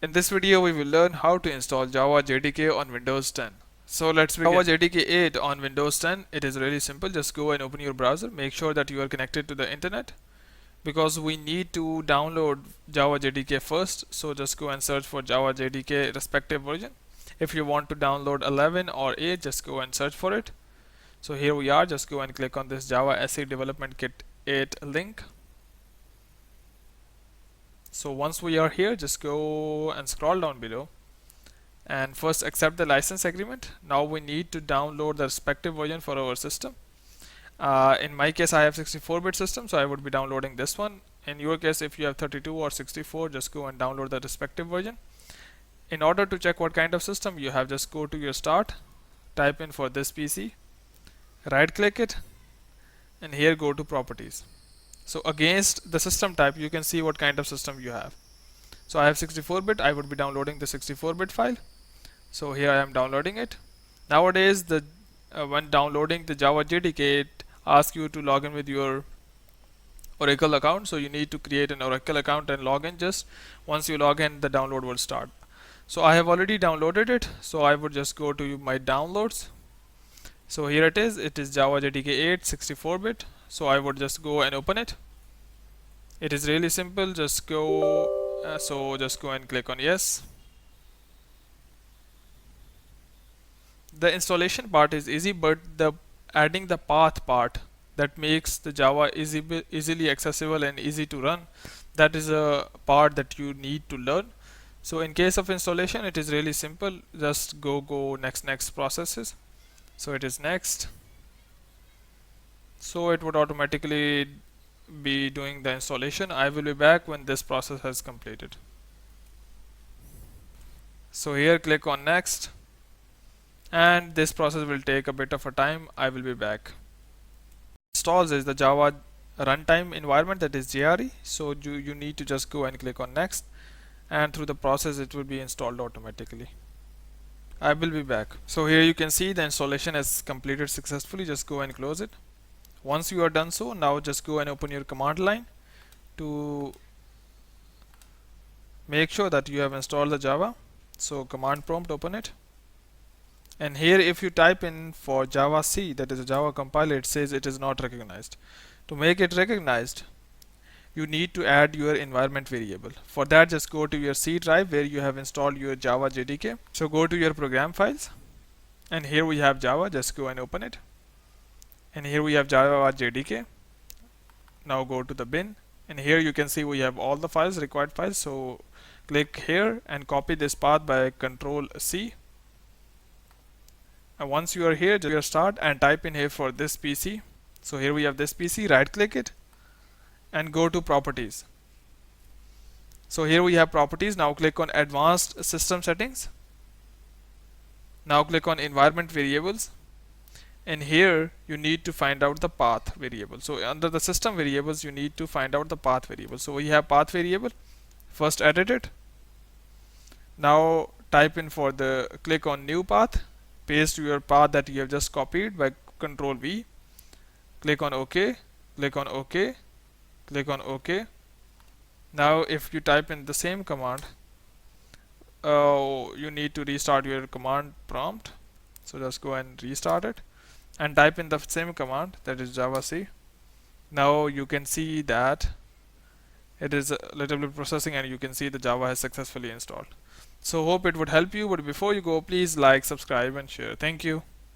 In this video, we will learn how to install Java Jdk on Windows 10. So let's begin. Java Jdk 8 on Windows 10. It is really simple. Just go and open your browser. Make sure that you are connected to the internet because we need to download Java Jdk first. So just go and search for Java Jdk respective version. If you want to download 11 or 8, just go and search for it. So here we are. Just go and click on this Java SE Development Kit 8 link. So once we are here, just go and scroll down below and first accept the license agreement. Now we need to download the respective version for our system. In my case, I have 64-bit system, so I would be downloading this one. In your case, if you have 32 or 64, just go and download the respective version. In order to check what kind of system you have, just go to your start, type in for this PC, right click it, and here go to properties. So against the system type, you can see what kind of system you have. So I have 64-bit. I would be downloading the 64-bit file. So here I am downloading it. Nowadays, when downloading the Java JDK, it asks you to log in with your Oracle account. So you need to create an Oracle account and log in. Just once you log in, the download will start. So I have already downloaded it. So I would just go to my downloads. So here it is. It is Java JDK 8 64-bit. So I would just go and open it. It is really simple. Just go. Just go and click on yes. The installation part is easy, but the adding the path part that makes the Java easily accessible and easy to run, that is a part that you need to learn. So in case of installation, it is really simple. Just go next processes. So it is next. So it would automatically be doing the installation. I will be back when this process has completed. So here click on next, and this process will take a bit of a time. I will be back. Installs is the Java runtime environment, that is JRE. So you need to just go and click on next, and through the process it will be installed automatically. I will be back. So here you can see the installation has completed successfully. Just go and close it. Once you are done so, now just go and open your command line to make sure that you have installed the Java. So command prompt, open it. And here if you type in for Java C, that is a Java compiler, it says it is not recognized. To make it recognized, you need to add your environment variable. For that, just go to your C drive where you have installed your Java JDK. So go to your program files, and here we have Java. Just go and open it. And here we have Java JDK. Now go to the bin, and here you can see we have all the files, required files. So click here and copy this path by Control C. And once you are here, just start and type in here for this PC. So here we have this PC, right click it and go to properties. So here we have properties. Now click on advanced system settings. Now click on environment variables. And here you need to find out the path variable. So under the system variables, you need to find out the path variable. So we have path variable. First edit it. Now type in for the, click on new path, paste your path that you have just copied by Control V. Click on OK, click on OK, click on OK. Now if you type in the same command, you need to restart your command prompt. So just go and restart it and type in the same command, that is Java C. Now you can see that it is a little bit processing, and you can see the Java has successfully installed. So hope it would help you, but before you go, please like, subscribe and share. Thank you.